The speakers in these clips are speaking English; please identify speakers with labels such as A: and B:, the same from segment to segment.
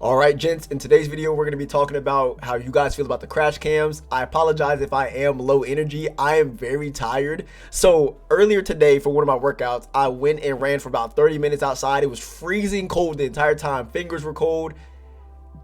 A: All right, gents, in today's video, we're going to be talking about how you guys feel about the crash cams. I apologize if I am low energy. I am very tired. So earlier today for one of my workouts, I went and ran for about 30 minutes outside. It was freezing cold the entire time. Fingers were cold,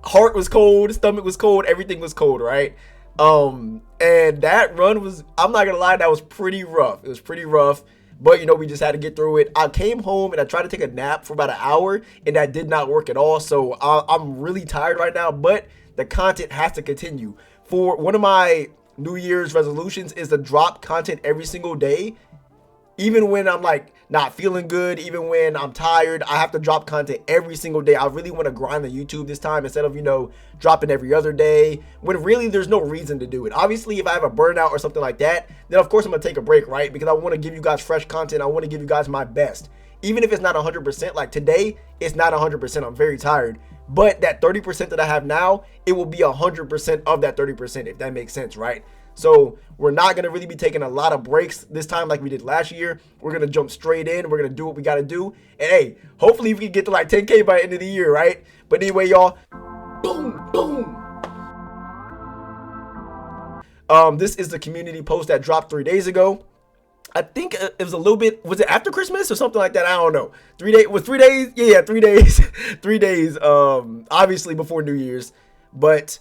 A: heart was cold, stomach was cold, everything was cold, right? And that run was, I'm not going to lie, that was pretty rough. It was pretty rough. But, we just had to get through it. I came home and I tried to take a nap for about an hour, and that did not work at all. So I'm really tired right now, but the content has to continue. For one of my New Year's resolutions is to drop content every single day. Even when I'm like not feeling good, even when I'm tired, I have to drop content every single day. I really want to grind the YouTube this time instead of, dropping every other day when really there's no reason to do it. Obviously, if I have a burnout or something like that, then of course I'm going to take a break, right? Because I want to give you guys fresh content. I want to give you guys my best. Even if it's not 100%, like today, it's not 100%. I'm very tired. But that 30% that I have now, it will be 100% of that 30%, if that makes sense, right? So we're not going to really be taking a lot of breaks this time like we did last year. We're going to jump straight in. We're going to do what we got to do. And hey, hopefully we can get to like 10K by the end of the year, right? But anyway, y'all, boom, boom. This is the community post that dropped 3 days ago. I think it was a little bit, was it after Christmas or something like that? I don't know. 3 days, was 3 days? Yeah, 3 days. 3 days, obviously before New Year's. But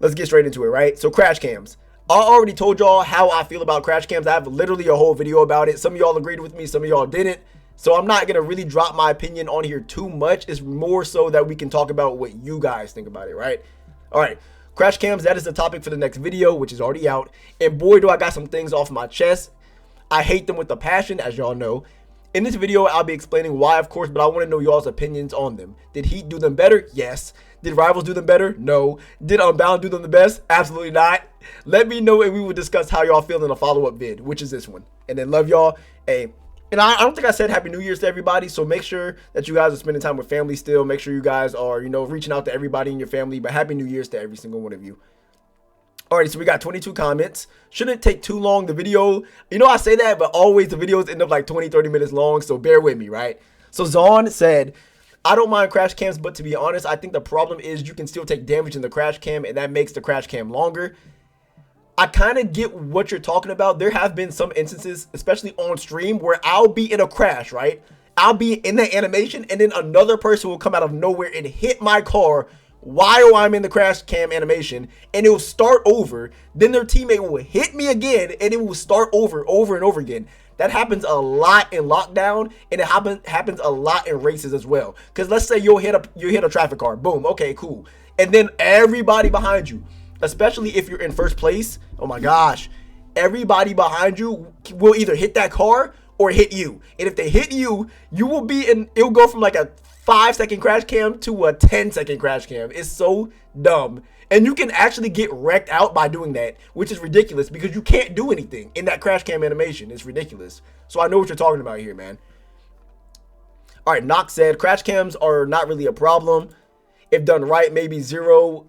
A: let's get straight into it, right? So crash cams. I already told y'all how I feel about crash cams. I have literally a whole video about it. Some of y'all agreed with me, some of y'all didn't. So I'm not going to really drop my opinion on here too much. It's more so that we can talk about what you guys think about it, right? All right, crash cams, that is the topic for the next video, which is already out. And boy, do I got some things off my chest. I hate them with a passion, as y'all know. In this video, I'll be explaining why, of course, but I want to know y'all's opinions on them. Did Heat do them better? Yes. Did Rivals do them better? No. Did Unbound do them the best? Absolutely not. Let me know and we will discuss how y'all feel in a follow-up vid, which is this one. And then love y'all. Hey, and I don't think I said Happy New Year's to everybody, so make sure that you guys are spending time with family still. Make sure you guys are, reaching out to everybody in your family, but Happy New Year's to every single one of you. Alrighty, so we got 22 comments. Shouldn't take too long. The video, I say that, but always the videos end up like 20, 30 minutes long, so bear with me, right? So Zahn said, I don't mind crash cams, but to be honest, I think the problem is you can still take damage in the crash cam, and that makes the crash cam longer. I kind of get what you're talking about. There have been some instances, especially on stream, where I'll be in a crash, right? I'll be in the animation, and then another person will come out of nowhere and hit my car while I'm in the crash cam animation, and it will start over. Then their teammate will hit me again, and it will start over and over again. That happens a lot in lockdown, and it happens a lot in races as well. Because let's say you hit a traffic car, boom, okay, cool, and then everybody behind you, especially if you're in first place, oh my gosh, everybody behind you will either hit that car or hit you. And if they hit you, you will be in. It will go from like a 5-second crash cam to a 10-second crash cam. It's so dumb. And you can actually get wrecked out by doing that, which is ridiculous because you can't do anything in that crash cam animation. It's ridiculous. So I know what you're talking about here, man. All right, Knox said, crash cams are not really a problem. If done right, maybe zero.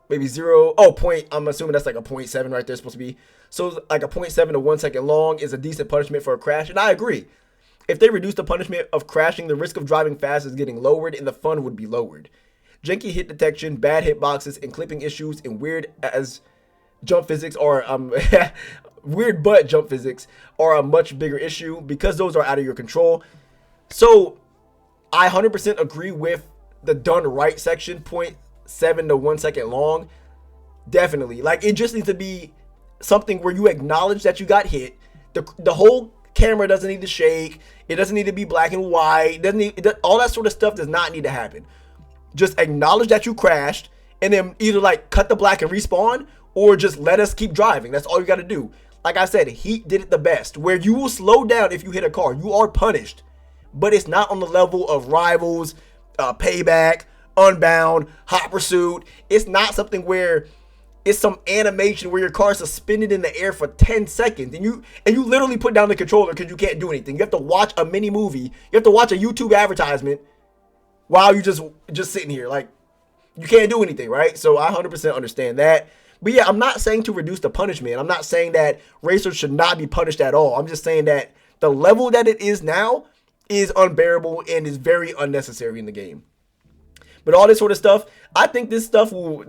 A: Oh, I'm assuming that's like a 0.7 right there, supposed to be. So like a 0.7 to 1 second long is a decent punishment for a crash. And I agree. If they reduce the punishment of crashing, the risk of driving fast is getting lowered and the fun would be lowered. Janky hit detection, bad hitboxes, and clipping issues, and weird jump physics are weird butt jump physics are a much bigger issue because those are out of your control. So I 100% agree with the done right section, 0.7 to 1 second long. Definitely, like it just needs to be something where you acknowledge that you got hit. The whole camera doesn't need to shake. It doesn't need to be black and white. All that sort of stuff does not need to happen. Just acknowledge that you crashed and then either like cut the black and respawn or just let us keep driving. That's all you got to do. Like I said, Heat did it the best, where you will slow down if you hit a car. You are punished, but it's not on the level of Rivals, Payback, Unbound, Hot Pursuit. It's not something where it's some animation where your car is suspended in the air for 10 seconds and you literally put down the controller because you can't do anything. You have to watch a mini movie. You have to watch a YouTube advertisement while you just sitting here. Like, you can't do anything, right? So I 100% understand that. But yeah, I'm not saying to reduce the punishment. I'm not saying that racers should not be punished at all. I'm just saying that the level that it is now is unbearable and is very unnecessary in the game. But all this sort of stuff, I think this stuff will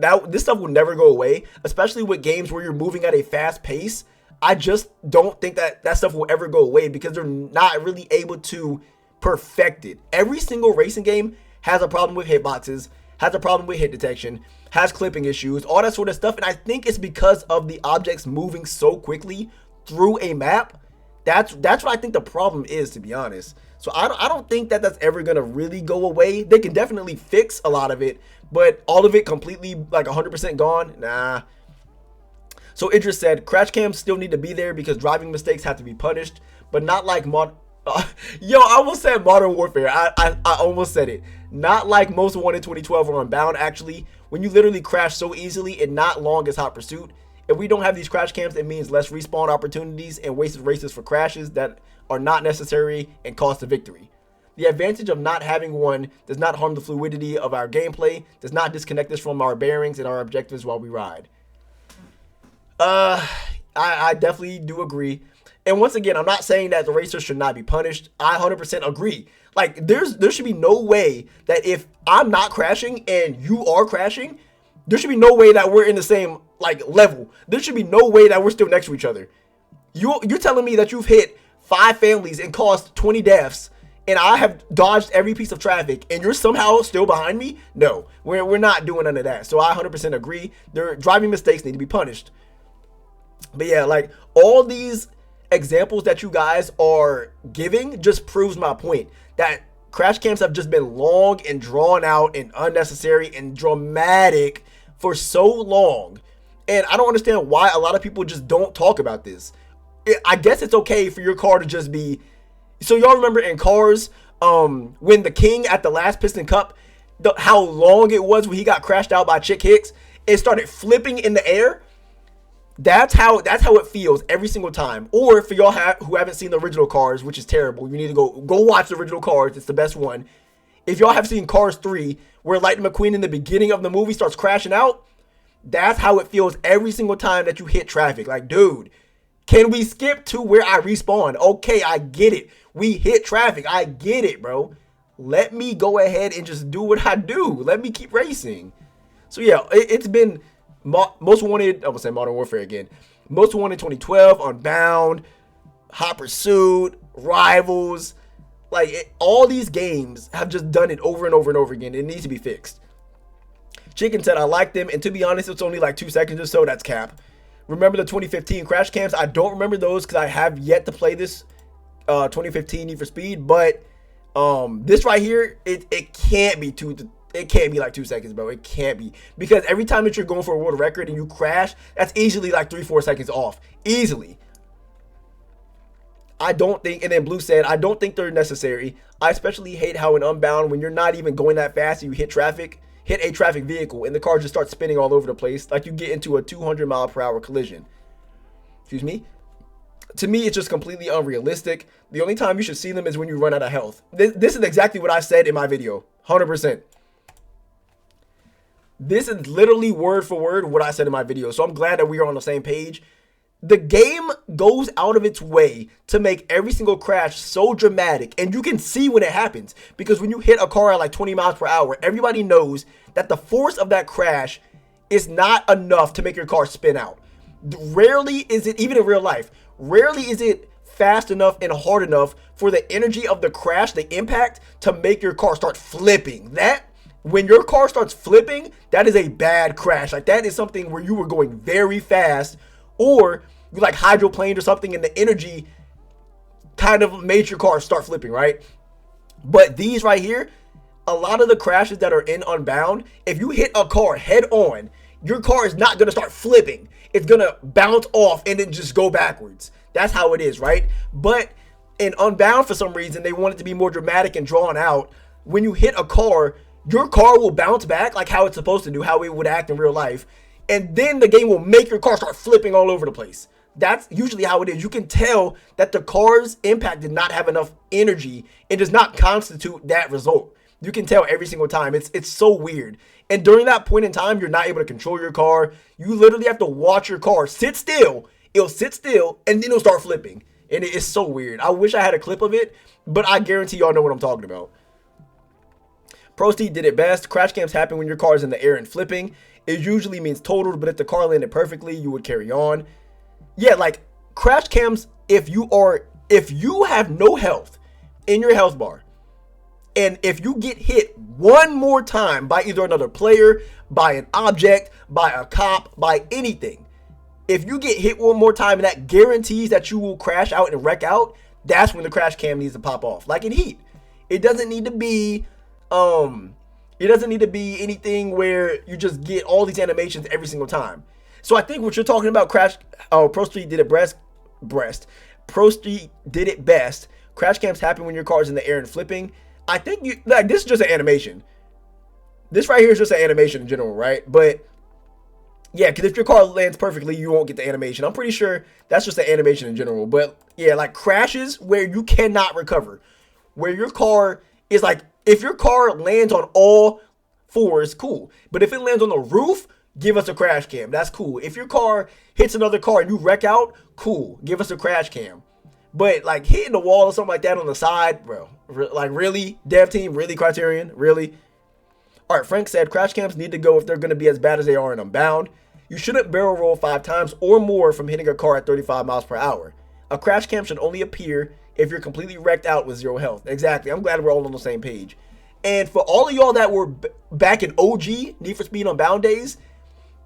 A: never go away, especially with games where you're moving at a fast pace. I just don't think that stuff will ever go away because they're not really able to perfect it. Every single racing game has a problem with hitboxes, has a problem with hit detection, has clipping issues, all that sort of stuff. And I think it's because of the objects moving so quickly through a map. That's what I think the problem is, to be honest. So I don't think that's ever going to really go away. They can definitely fix a lot of it, but all of it completely like 100% gone, nah. So Idris said, crash cams still need to be there because driving mistakes have to be punished, but not like yo, I almost said Modern Warfare. I almost said it. Not like Most Wanted 2012 or Unbound, actually. When you literally crash so easily and not long as Hot Pursuit. If we don't have these crash cams, it means less respawn opportunities and wasted races for crashes that are not necessary and cost a victory. The advantage of not having one does not harm the fluidity of our gameplay, does not disconnect us from our bearings and our objectives while we ride. I definitely do agree. And once again, I'm not saying that the racers should not be punished. I 100% agree. Like, there should be no way that if I'm not crashing and you are crashing, there should be no way that we're in the same, like, level. There should be no way that we're still next to each other. You're telling me that you've hit 5 families and caused 20 deaths, and I have dodged every piece of traffic, and you're somehow still behind me? No, we're not doing none of that. So I 100% agree. Their driving mistakes need to be punished. But yeah, like, all these examples that you guys are giving just proves my point that crash cams have just been long and drawn out and unnecessary and dramatic for so long. And I don't understand why a lot of people just don't talk about this. I guess it's okay for your car to just be... So y'all remember in Cars, when the King at the last Piston Cup, how long it was when he got crashed out by Chick Hicks, it started flipping in the air. That's how it feels every single time. Or for y'all who haven't seen the original Cars, which is terrible, you need to go watch the original Cars. It's the best one. If y'all have seen Cars 3, where Lightning McQueen in the beginning of the movie starts crashing out, that's how it feels every single time that you hit traffic. Like, dude, can we skip to where I respawn? Okay, I get it. We hit traffic. I get it, bro. Let me go ahead and just do what I do. Let me keep racing. So yeah, it's been... Most Wanted, I would say Modern Warfare again. Most Wanted 2012, Unbound, Hot Pursuit, Rivals. Like, all these games have just done it over and over and over again. It needs to be fixed. Chicken said, I like them. And to be honest, it's only like 2 seconds or so. That's cap. Remember the 2015 crash cams? I don't remember those because I have yet to play this 2015 Need for Speed. But this right here, it can't be it can't be like 2 seconds, bro. It can't be. Because every time that you're going for a world record and you crash, that's easily like 3-4 seconds off. Easily. I don't think, and then Blue said, I don't think they're necessary. I especially hate how in Unbound, when you're not even going that fast and you hit a traffic vehicle, and the car just starts spinning all over the place, like you get into a 200-mile-per-hour collision. Excuse me? To me, it's just completely unrealistic. The only time you should see them is when you run out of health. This is exactly what I said in my video. 100%. This is literally word for word what I said in my video. So I'm glad that we are on the same page. The game goes out of its way to make every single crash so dramatic. And you can see when it happens. Because when you hit a car at like 20 miles per hour, everybody knows that the force of that crash is not enough to make your car spin out. Rarely is it, even in real life, rarely is it fast enough and hard enough for the energy of the crash, the impact, to make your car start flipping. When your car starts flipping, that is a bad crash. Like, that is something where you were going very fast, or you like hydroplaned or something, and the energy kind of made your car start flipping, right? But these right here, a lot of the crashes that are in Unbound, if you hit a car head on, your car is not going to start flipping. It's going to bounce off and then just go backwards. That's how it is, right? But in Unbound, for some reason, they want it to be more dramatic and drawn out. When you hit a car, your car will bounce back like how it's supposed to do, how it would act in real life. And then the game will make your car start flipping all over the place. That's usually how it is. You can tell that the car's impact did not have enough energy. It does not constitute that result. You can tell every single time. It's so weird. And during that point in time, you're not able to control your car. You literally have to watch your car sit still. It'll sit still, and then it'll start flipping. And it is so weird. I wish I had a clip of it, but I guarantee y'all know what I'm talking about. Proceed did it best. Crash cams happen when your car is in the air and flipping. It usually means totaled, but if the car landed perfectly, you would carry on. Yeah, like crash cams, if you have no health in your health bar, and if you get hit one more time by either another player, by an object, by a cop, by anything, if you get hit one more time and that guarantees that you will crash out and wreck out, that's when the crash cam needs to pop off. Like in Heat. It doesn't need to be anything where you just get all these animations every single time. So I think what you're talking about, Pro Street did it Pro Street did it best. Crash cams happen when your car is in the air and flipping. I think this is just an animation. This right here is just an animation in general, right? But yeah, because if your car lands perfectly, you won't get the animation. I'm pretty sure that's just an animation in general. But yeah, like crashes where you cannot recover, where your car is like, if your car lands on all fours, cool. But if it lands on the roof, give us a crash cam. That's cool. If your car hits another car and you wreck out, cool. Give us a crash cam. But like hitting the wall or something like that on the side, bro, like really, dev team, really, Criterion, really. All right, Frank said crash cams need to go if they're going to be as bad as they are in Unbound. You shouldn't barrel roll 5 times or more from hitting a car at 35 miles per hour. A crash cam should only appear if you're completely wrecked out with 0 health. Exactly. I'm glad we're all on the same page. And for all of y'all that were back in OG Need for Speed Unbound days,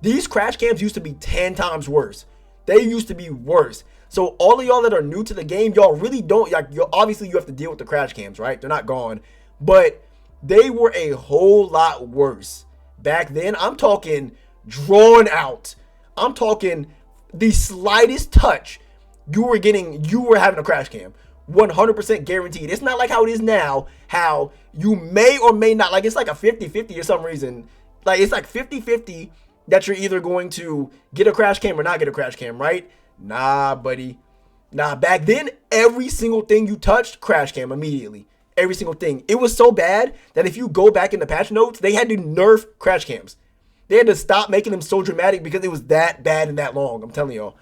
A: these crash cams used to be 10 times worse. They used to be worse. So all of y'all that are new to the game, y'all really don't, like, obviously you have to deal with the crash cams, right? They're not gone. But they were a whole lot worse. Back then, I'm talking drawn out. I'm talking the slightest touch, you were having a crash cam. 100% guaranteed. It's not like how it is now, how you may or may not, like it's like a 50-50 or some reason. Like it's like 50-50 that you're either going to get a crash cam or not get a crash cam, right? Nah, buddy. Nah, back then, every single thing you touched, crash cam immediately. Every single thing. It was so bad that if you go back in the patch notes, they had to nerf crash cams. They had to stop making them so dramatic because it was that bad and that long. I'm telling y'all.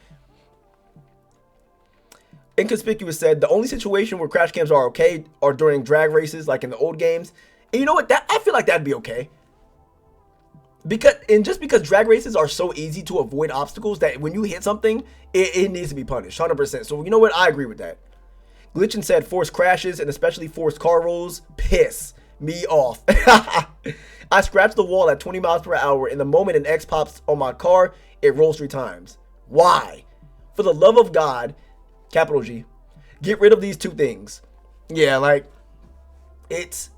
A: Inconspicuous said the only situation where crash cams are okay are during drag races, like in the old games. And you know what? I feel like that'd be okay. Just because drag races are so easy to avoid obstacles that when you hit something, it needs to be punished 100%. So you know what? I agree with that. Glitchin said forced crashes and especially forced car rolls piss me off. I scratched the wall at 20 miles per hour, and the moment an X pops on my car, it rolls 3 times. Why? For the love of God, capital G, get rid of these 2 things. Yeah, like it's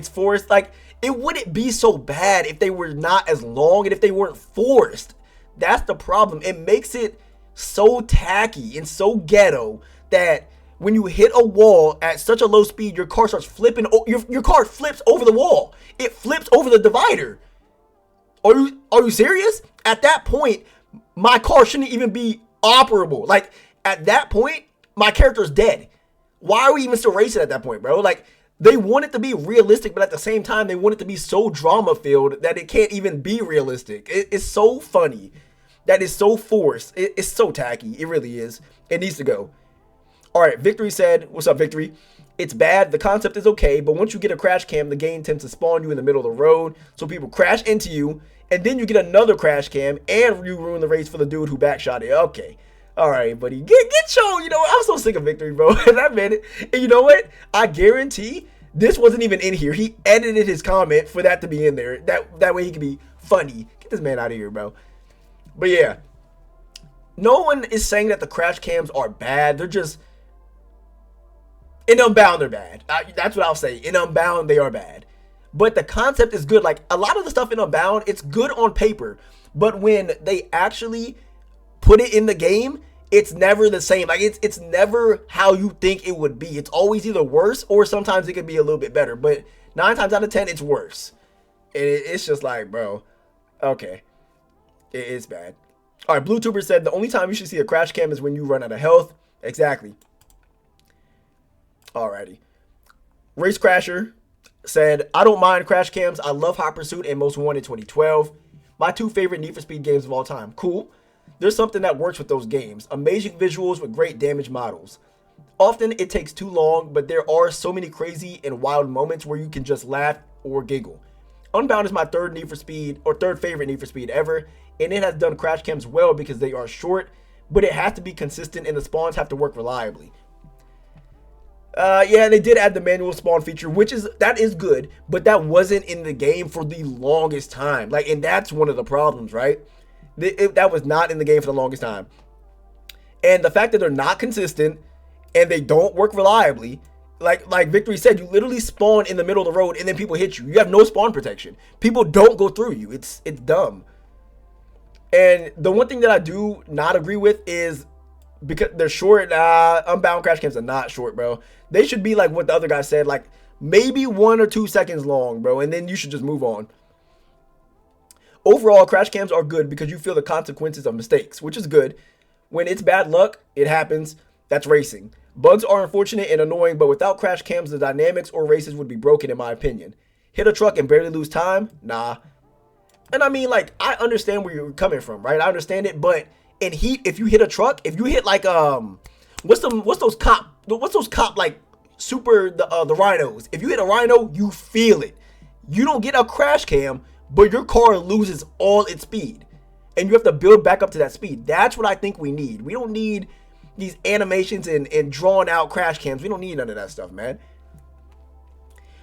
A: forced. Like it wouldn't be so bad if they were not as long and if they weren't forced. That's the problem. It makes it so tacky and so ghetto that when you hit a wall at such a low speed, your car starts flipping. Your car flips over the wall. It flips over the divider. Are you serious? At that point, my car shouldn't even be operable. Like at that point, my character's dead. Why are we even still racing at that point, bro? Like they want it to be realistic, but at the same time, they want it to be so drama filled that it can't even be realistic. It's so funny. That is so forced. It's so tacky. It really is. It needs to go. All right, Victory said, what's up, Victory? It's bad. The concept is okay, but once you get a crash cam, the game tends to spawn you in the middle of the road, so people crash into you, and then you get another crash cam, and you ruin the race for the dude who backshot it. Okay. All right, buddy. Get your, you know, I'm so sick of Victory, bro. And I meant it. And you know what? I guarantee this wasn't even in here. He edited his comment for that to be in there. That way he can be funny. Get this man out of here, bro. But yeah. No one is saying that the crash cams are bad. They're just... in Unbound, they're bad. That's what I'll say. In Unbound, they are bad. But the concept is good. Like, a lot of the stuff in Unbound, it's good on paper. But when they actually put it in the game, it's never the same. Like, it's never how you think it would be. It's always either worse or sometimes it could be a little bit better. But 9 times out of 10, it's worse. And it's just like, bro, okay. It's bad. All right, BlueTuber said the only time you should see a crash cam is when you run out of health. Exactly. Alrighty. Race Crasher said, I don't mind crash cams. I love Hot Pursuit and Most Wanted 2012. My 2 favorite Need for Speed games of all time. Cool. There's something that works with those games. Amazing visuals with great damage models. Often it takes too long, but there are so many crazy and wild moments where you can just laugh or giggle. Unbound is my third favorite Need for Speed ever, and it has done crash cams well because they are short, but it has to be consistent and the spawns have to work reliably. Yeah, they did add the manual spawn feature, that is good, but that wasn't in the game for the longest time. Like, and that's one of the problems, right? That was not in the game for the longest time. And the fact that they're not consistent and they don't work reliably, like Victory said, you literally spawn in the middle of the road and then people hit you. You have no spawn protection. People don't go through you. It's dumb. And the one thing that I do not agree with is because they're short. Unbound crash cams are not short, bro. They should be like what the other guy said, like maybe 1 or 2 seconds long, bro, and then you should just move on. Overall, crash cams are good because you feel the consequences of mistakes, which is good. When it's bad luck, it happens. That's racing. Bugs are unfortunate and annoying, but without crash cams, the dynamics or races would be broken, in my opinion. Hit a truck and barely lose time? Nah. And I mean, like, I understand where you're coming from, right? I understand it, but in Heat, if you hit a truck, if you hit like what's those cop like the rhinos? If you hit a rhino, you feel it. You don't get a crash cam, but your car loses all its speed, and you have to build back up to that speed. That's what I think we need. We don't need these animations and drawn out crash cams. We don't need none of that stuff, man.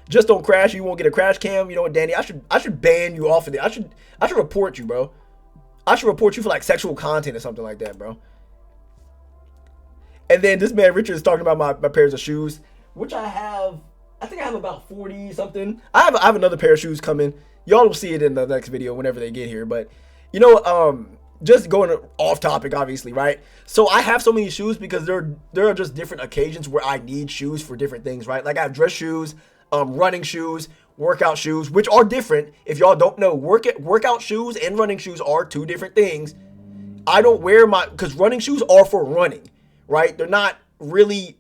A: Just don't crash, you won't get a crash cam. You know what, Danny? I should ban you off of it. I should report you, bro. I should report you for like sexual content or something like that, bro. And then this man Richard is talking about my pairs of shoes, which I have. I think I have about 40 something. I have another pair of shoes coming. Y'all will see it in the next video whenever they get here. But you know, just going off topic, obviously, right? So I have so many shoes because there are just different occasions where I need shoes for different things, right? Like I have dress shoes, running shoes, workout shoes, which are different. If y'all don't know, workout shoes and running shoes are two different things. I don't wear because running shoes are for running, right? They're not really,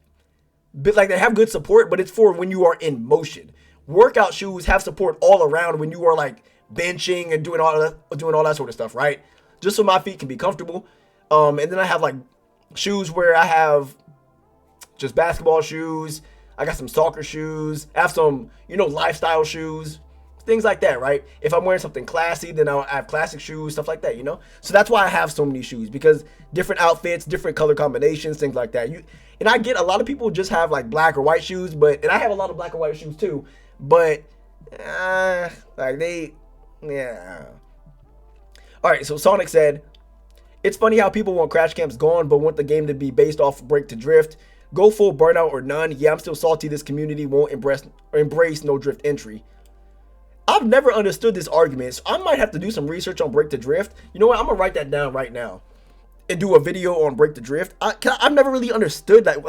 A: like, they have good support, but it's for when you are in motion. Workout shoes have support all around when you are like benching and doing all that sort of stuff, right? Just so my feet can be comfortable. And then I have like shoes where I have just basketball shoes. I got some soccer shoes. I have some, lifestyle shoes, things like that, right? If I'm wearing something classy, then I have classic shoes, stuff like that, So that's why I have so many shoes, because different outfits, different color combinations, things like that. And I get a lot of people just have like black or white shoes, and I have a lot of black or white shoes too, but yeah. All right, so Sonic said, it's funny how people want crash cams gone, but want the game to be based off break to drift. Go full burnout or none. Yeah, I'm still salty this community won't embrace no drift entry. I've never understood this argument, so I might have to do some research on break to drift. You know what? I'm going to write that down right now and do a video on break to drift. I've never really understood that.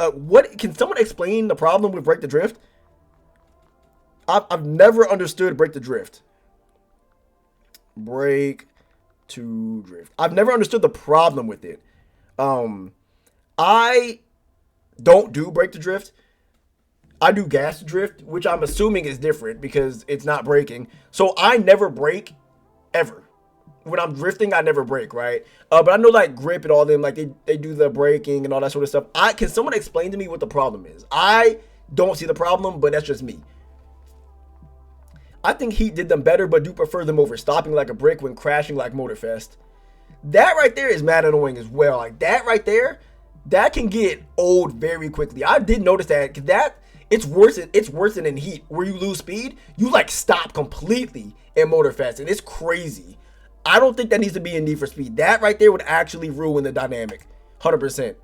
A: Can someone explain the problem with break to drift? I've never understood break to drift. Break to drift. I've never understood the problem with it. I don't do break to drift. I do gas to drift, which I'm assuming is different because it's not braking. So I never brake ever. When I'm drifting, I never brake, right? But I know like Grip and all them, like they do the braking and all that sort of stuff. Can someone explain to me what the problem is? I don't see the problem, but that's just me. I think Heat did them better, but do prefer them over stopping like a brick when crashing like Motorfest. That right there is mad annoying as well. Like that right there, that can get old very quickly. I did notice that, because it's worse than in Heat, where you lose speed, you like stop completely in Motorfest, and it's crazy. I don't think that needs to be in Need for Speed. That right there would actually ruin the dynamic, 100%.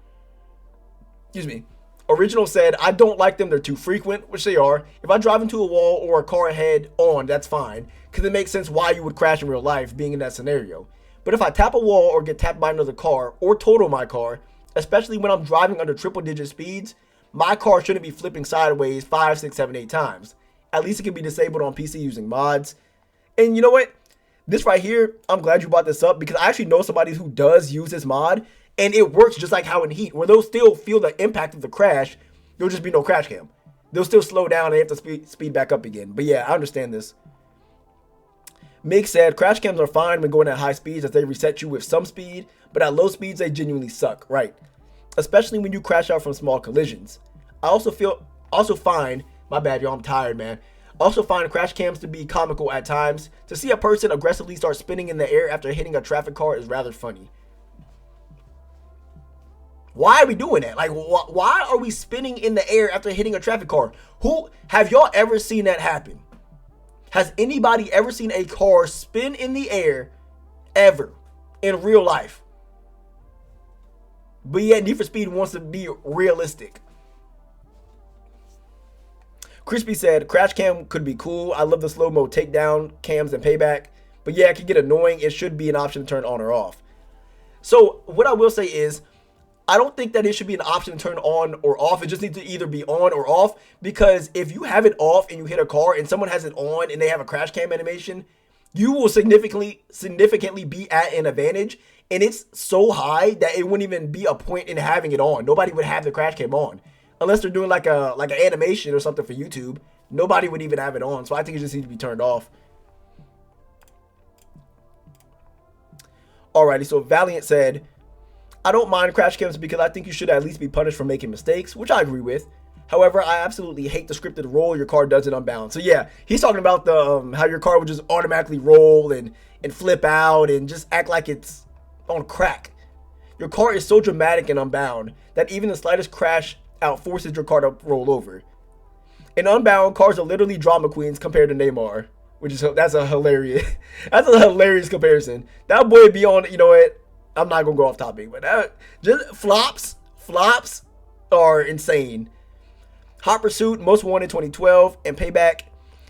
A: Excuse me. Original said, I don't like them. They're too frequent, which they are. If I drive into a wall or a car head on, that's fine, because it makes sense why you would crash in real life being in that scenario. But if I tap a wall or get tapped by another car or total my car, especially when I'm driving under triple digit speeds, my car shouldn't be flipping sideways 5, 6, 7, 8 times. At least it can be disabled on PC using mods. And you know what? This right here, I'm glad you brought this up, because I actually know somebody who does use this mod, and it works just like how in Heat, where they'll still feel the impact of the crash. There'll just be no crash cam. They'll still slow down and they have to speed back up again. But yeah, I understand this. Mick said, crash cams are fine when going at high speeds as they reset you with some speed, but at low speeds they genuinely suck, right? Especially when you crash out from small collisions. I also find, my bad y'all, I'm tired, man. Also find crash cams to be comical at times. To see a person aggressively start spinning in the air after hitting a traffic car is rather funny. Why are we doing that? Like, why are we spinning in the air after hitting a traffic car? Who have y'all ever seen that happen? Has anybody ever seen a car spin in the air ever in real life? But yet Need for Speed wants to be realistic. Crispy said, crash cam could be cool. I love the slow-mo takedown cams and payback. But yeah, it can get annoying. It should be an option to turn on or off. So what I will say is, I don't think that it should be an option to turn on or off. It just needs to either be on or off. Because if you have it off and you hit a car and someone has it on and they have a crash cam animation, you will significantly be at an advantage. And it's so high that it wouldn't even be a point in having it on. Nobody would have the crash cam on. Unless they're doing like an animation or something for YouTube. Nobody would even have it on. So I think it just needs to be turned off. Alrighty, so Valiant said, I don't mind crash cams because I think you should at least be punished for making mistakes, which I agree with. However, I absolutely hate the scripted roll your car does in Unbound. So yeah, he's talking about the how your car would just automatically roll and flip out and just act like it's on crack. Your car is so dramatic in Unbound that even the slightest crash out forces your car to roll over. In Unbound, cars are literally drama queens compared to Neymar, which is that's a hilarious comparison. That boy be on, you know what? I'm not gonna go off topic, but just flops are insane. Hot Pursuit, Most Wanted 2012, and Payback.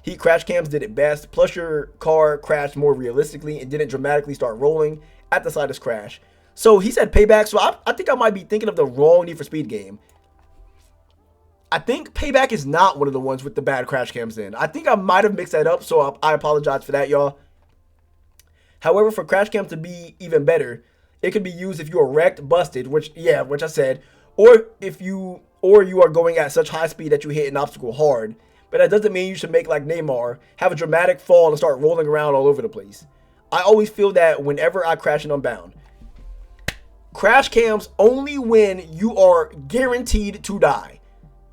A: Heat crash cams did it best. Plus your car crashed more realistically and didn't dramatically start rolling at the slightest crash. So he said Payback. So I think I might be thinking of the wrong Need for Speed game. I think Payback is not one of the ones with the bad crash cams in. I think I might have mixed that up, so I apologize for that, y'all. However, for crash cams to be even better, it could be used if you are wrecked, busted, which I said, or you are going at such high speed that you hit an obstacle hard. But that doesn't mean you should make like Neymar, have a dramatic fall and start rolling around all over the place. I always feel that whenever I crash in Unbound. Crash cams only when you are guaranteed to die.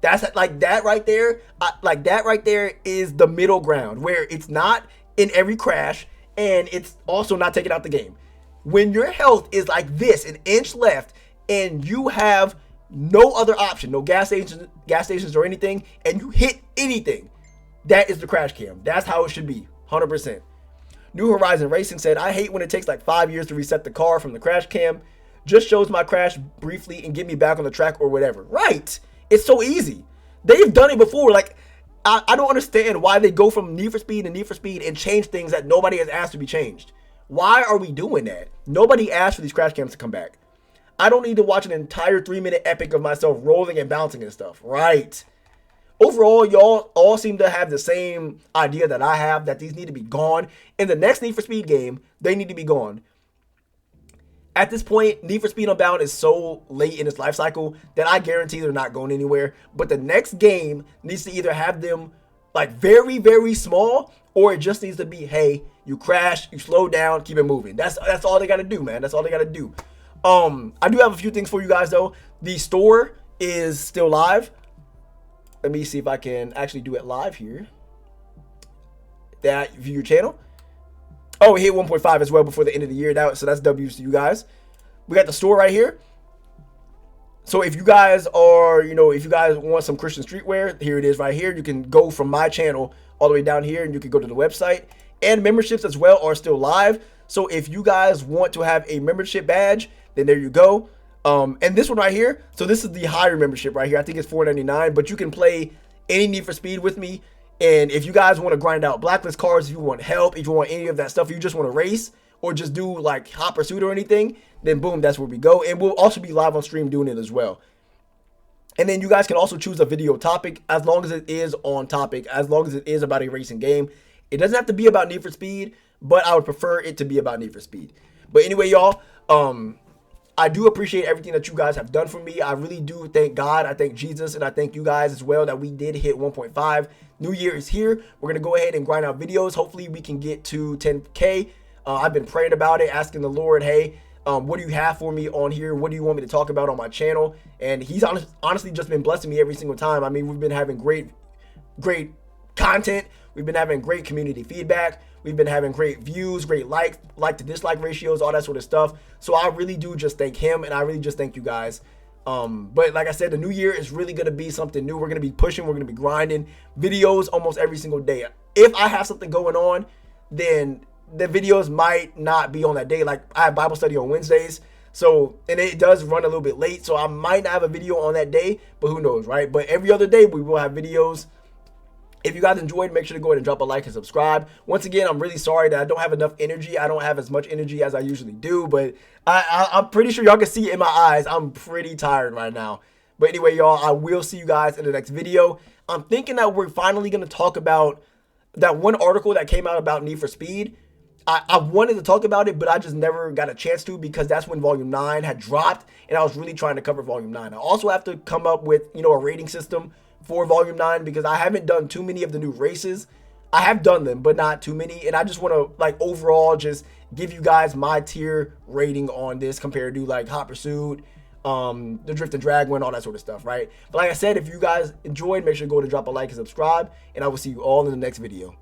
A: That's like that right there. That right there is the middle ground where it's not in every crash and it's also not taking out the game. When your health is like this, an inch left, and you have no other option, no gas stations or anything, and you hit anything, that is the crash cam. That's how it should be, 100%. New Horizon Racing said, I hate when it takes like 5 years to reset the car from the crash cam. Just shows my crash briefly and get me back on the track or whatever. Right. It's so easy. They've done it before. Like, I don't understand why they go from Need for Speed to Need for Speed and change things that nobody has asked to be changed. Why are we doing that? Nobody asked for these crash cams to come back. I don't need to watch an entire 3-minute epic of myself rolling and bouncing and stuff. Right. Overall, y'all all seem to have the same idea that I have, that these need to be gone. In the next Need for Speed game, they need to be gone. At this point, Need for Speed Unbound is so late in its life cycle that I guarantee they're not going anywhere. But the next game needs to either have them like very, very small, or it just needs to be, hey, you crash, you slow down, keep it moving. That's all they got to do, man. That's all they got to do. I do have a few things for you guys, though. The store is still live. Let me see if I can actually do it live here. That view your channel. Oh, it hit 1.5 as well before the end of the year. So that's W's to you guys. We got the store right here. So if you guys are, if you guys want some Christian streetwear, here it is right here. You can go from my channel all the way down here and you can go to the website. And memberships as well are still live. So if you guys want to have a membership badge, then there you go. And this one right here. So this is the higher membership right here. I think it's $4.99, but you can play any Need for Speed with me. And if you guys want to grind out blacklist cars, if you want help, if you want any of that stuff, if you just want to race or just do like Hot Pursuit or anything, then boom, that's where we go. And we'll also be live on stream doing it as well. And then you guys can also choose a video topic as long as it is on topic, as long as it is about a racing game. It doesn't have to be about Need for Speed, but I would prefer it to be about Need for Speed. But anyway, y'all, I do appreciate everything that you guys have done for me. I really do thank God. I thank Jesus, and I thank you guys as well that we did hit 1.5. New Year is here. We're going to go ahead and grind out videos. Hopefully, we can get to 10K. I've been praying about it, asking the Lord, hey, what do you have for me on here? What do you want me to talk about on my channel? And he's honestly just been blessing me every single time. I mean, we've been having great content. We've been having great community feedback. We've been having great views, great like to dislike ratios, all that sort of stuff. So I really do just thank him, and I really just thank you guys. But like I said, the new year is really going to be something new. We're going to be pushing. We're going to be grinding videos almost every single day. If I have something going on, then the videos might not be on that day. Like I have Bible study on Wednesdays. So, and it does run a little bit late. So I might not have a video on that day, but who knows, right? But every other day we will have videos. If you guys enjoyed, make sure to go ahead and drop a like and subscribe. Once again, I'm really sorry that I don't have enough energy. I don't have as much energy as I usually do, but I'm pretty sure y'all can see it in my eyes. I'm pretty tired right now. But anyway, y'all, I will see you guys in the next video. I'm thinking that we're finally going to talk about that one article that came out about Need for Speed. I wanted to talk about it, but I just never got a chance to because that's when Volume 9 had dropped, and I was really trying to cover Volume 9. I also have to come up with, a rating system for Volume 9 because I haven't done too many of the new races. I have done them, but not too many, and I just want to, overall just give you guys my tier rating on this compared to, Hot Pursuit, the Drift and Drag one, all that sort of stuff, right? But like I said, if you guys enjoyed, make sure to go to drop a like and subscribe, and I will see you all in the next video.